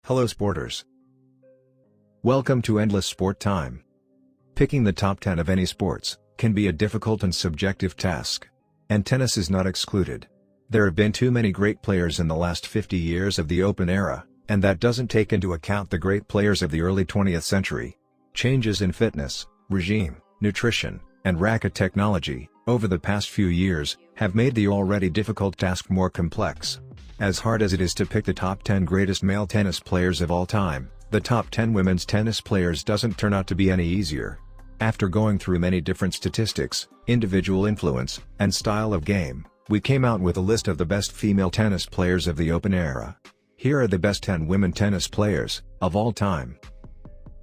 Hello sporters. Welcome to Endless Sport Time. Picking the top 10 of any sports can be a difficult and subjective task. And tennis is not excluded. There have been too many great players in the last 50 years of the Open era, and that doesn't take into account the great players of the early 20th century. Changes in fitness, regime, nutrition, and racket technology, over the past few years, have made the already difficult task more complex. As hard as it is to pick the top 10 greatest male tennis players of all time, the top 10 women's tennis players doesn't turn out to be any easier. After going through many different statistics, individual influence, and style of game, we came out with a list of the best female tennis players of the Open era. Here are the best 10 women tennis players of all time.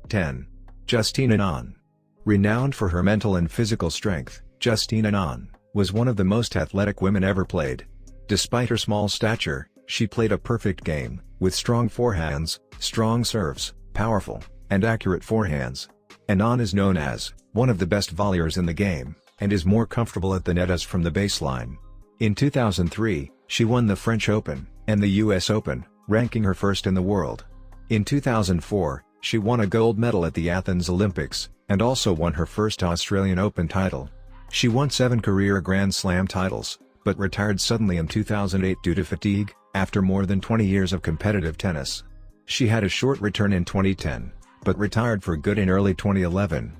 10. Justine Henin. Renowned for her mental and physical strength, Justine Henin was one of the most athletic women ever played. Despite her small stature, she played a perfect game, with strong forehands, strong serves, powerful, and accurate forehands. Henin is known as one of the best volleyers in the game, and is more comfortable at the net as from the baseline. In 2003, she won the French Open, and the US Open, ranking her first in the world. In 2004, she won a gold medal at the Athens Olympics, and also won her first Australian Open title. She won 7 career Grand Slam titles, but retired suddenly in 2008 due to fatigue, after more than 20 years of competitive tennis. She had a short return in 2010, but retired for good in early 2011.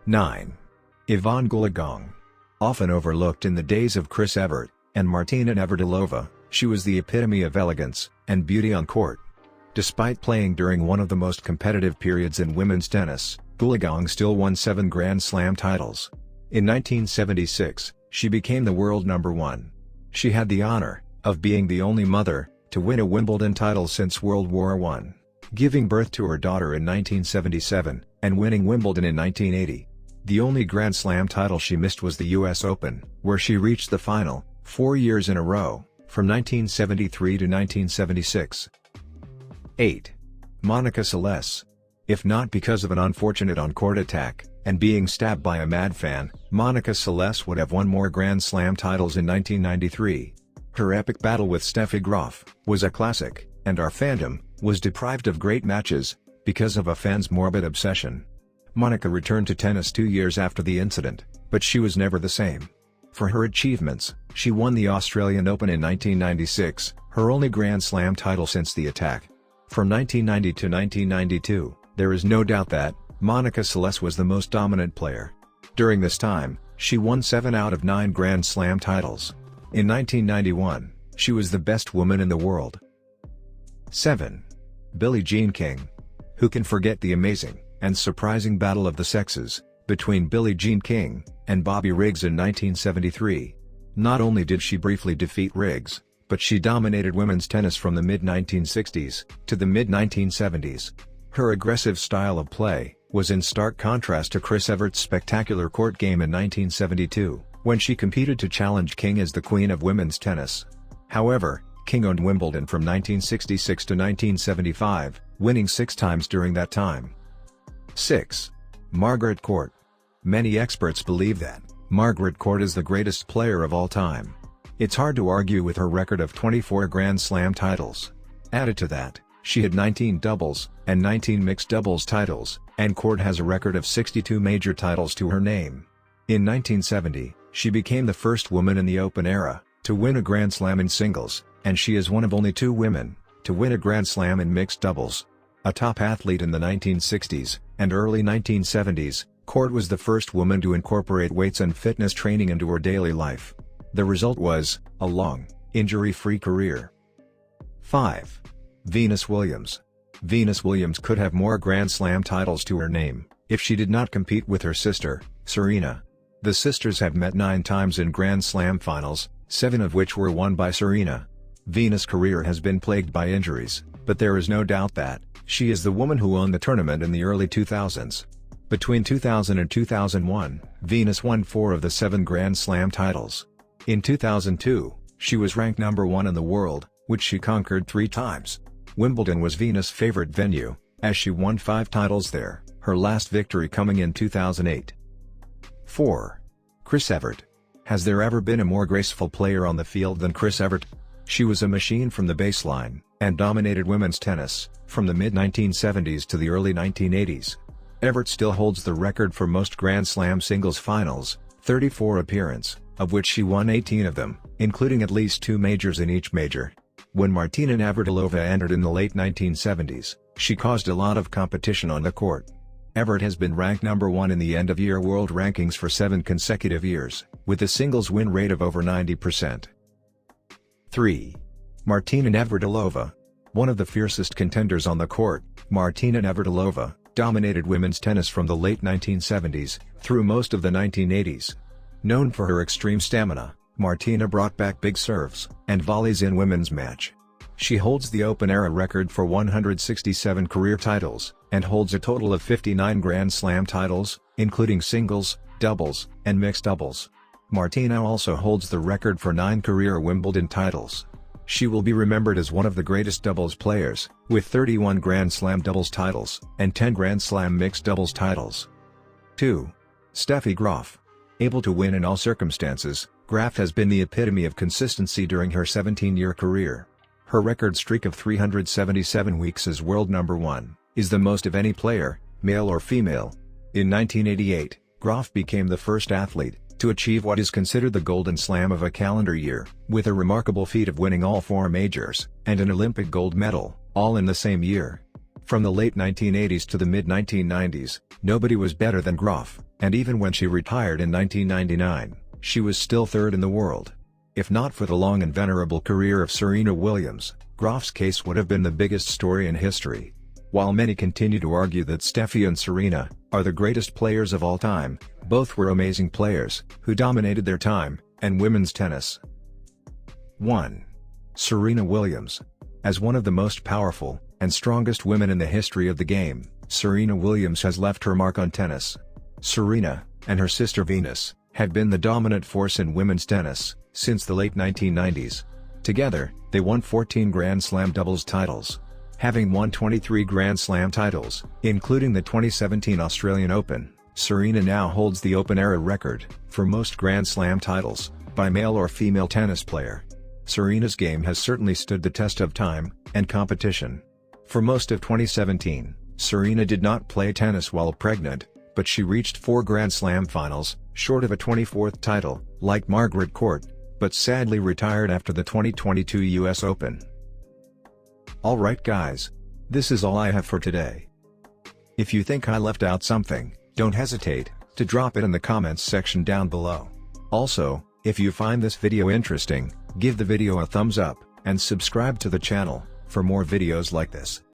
9. Yvonne Gulagong. Often overlooked in the days of Chris Evert and Martina Navratilova, she was the epitome of elegance and beauty on court. Despite playing during one of the most competitive periods in women's tennis, Gulagong still won 7 Grand Slam titles. In 1976, she became the world number 1. She had the honor of being the only mother to win a Wimbledon title since World War I, giving birth to her daughter in 1977, and winning Wimbledon in 1980. The only Grand Slam title she missed was the US Open, where she reached the final 4 years in a row, from 1973 to 1976. 8. Monica Seles. If not because of an unfortunate on-court attack, and being stabbed by a mad fan, Monica Seles would have won more Grand Slam titles in 1993. Her epic battle with Steffi Groff was a classic, and our fandom was deprived of great matches because of a fan's morbid obsession. Monica returned to tennis 2 years after the incident, but she was never the same. For her achievements, she won the Australian Open in 1996, her only Grand Slam title since the attack. From 1990 to 1992, there is no doubt that Monica Seles was the most dominant player. During this time, she won 7 out of 9 Grand Slam titles. In 1991, she was the best woman in the world. 7. Billie Jean King. Who can forget the amazing and surprising battle of the sexes between Billie Jean King and Bobby Riggs in 1973? Not only did she briefly defeat Riggs, but she dominated women's tennis from the mid-1960s to the mid-1970s. Her aggressive style of play was in stark contrast to Chris Evert's spectacular court game in 1972, when she competed to challenge King as the queen of women's tennis. However, King owned Wimbledon from 1966 to 1975, winning 6 times during that time. 6. Margaret Court. Many experts believe that Margaret Court is the greatest player of all time. It's hard to argue with her record of 24 Grand Slam titles. Added to that, she had 19 doubles and 19 mixed doubles titles, and Court has a record of 62 major titles to her name. In 1970, she became the first woman in the Open era to win a Grand Slam in singles, and she is one of only 2 women to win a Grand Slam in mixed doubles. A top athlete in the 1960s and early 1970s, Court was the first woman to incorporate weights and fitness training into her daily life. The result was a long, injury-free career. 5. Venus Williams. Venus Williams could have more Grand Slam titles to her name if she did not compete with her sister, Serena. The sisters have met 9 times in Grand Slam finals, 7 of which were won by Serena. Venus' career has been plagued by injuries, but there is no doubt that she is the woman who won the tournament in the early 2000s. Between 2000 and 2001, Venus won 4 of the 7 Grand Slam titles. In 2002, she was ranked number 1 in the world, which she conquered 3 times. Wimbledon was Venus' favorite venue, as she won 5 titles there, her last victory coming in 2008. 4. Chris Evert. Has there ever been a more graceful player on the field than Chris Evert? She was a machine from the baseline, and dominated women's tennis, from the mid-1970s to the early 1980s. Evert still holds the record for most Grand Slam singles finals, 34 appearances, of which she won 18 of them, including at least 2 majors in each major. When Martina Navratilova entered in the late 1970s, she caused a lot of competition on the court. Evert has been ranked number 1 in the end-of-year world rankings for 7 consecutive years, with a singles win rate of over 90%. 3. Martina Navratilova. One of the fiercest contenders on the court, Martina Navratilova dominated women's tennis from the late 1970s, through most of the 1980s. Known for her extreme stamina, Martina brought back big serves and volleys in women's match. She holds the Open-era record for 167 career titles, and holds a total of 59 Grand Slam titles, including singles, doubles, and mixed doubles. Martina also holds the record for 9 career Wimbledon titles. She will be remembered as one of the greatest doubles players, with 31 Grand Slam doubles titles, and 10 Grand Slam mixed doubles titles. 2. Steffi Groff. Able to win in all circumstances, Groff has been the epitome of consistency during her 17-year career. Her record streak of 377 weeks as world number 1, is the most of any player, male or female. In 1988, Groff became the first athlete to achieve what is considered the golden slam of a calendar year, with a remarkable feat of winning all 4 majors, and an Olympic gold medal, all in the same year. From the late 1980s to the mid-1990s, nobody was better than Groff, and even when she retired in 1999, she was still 3rd in the world. If not for the long and venerable career of Serena Williams, Groff's case would have been the biggest story in history. While many continue to argue that Steffi and Serena are the greatest players of all time, both were amazing players who dominated their time and women's tennis. 1. Serena Williams. As one of the most powerful and strongest women in the history of the game, Serena Williams has left her mark on tennis. Serena, and her sister Venus, have been the dominant force in women's tennis since the late 1990s. Together, they won 14 Grand Slam doubles titles. Having won 23 Grand Slam titles, including the 2017 Australian Open, Serena now holds the Open-era record for most Grand Slam titles, by male or female tennis player. Serena's game has certainly stood the test of time and competition. For most of 2017, Serena did not play tennis while pregnant, but she reached 4 Grand Slam finals, short of a 24th title, like Margaret Court, but sadly retired after the 2022 US Open. Alright guys, this is all I have for today. If you think I left out something, don't hesitate to drop it in the comments section down below. Also, if you find this video interesting, give the video a thumbs up, and subscribe to the channel for more videos like this.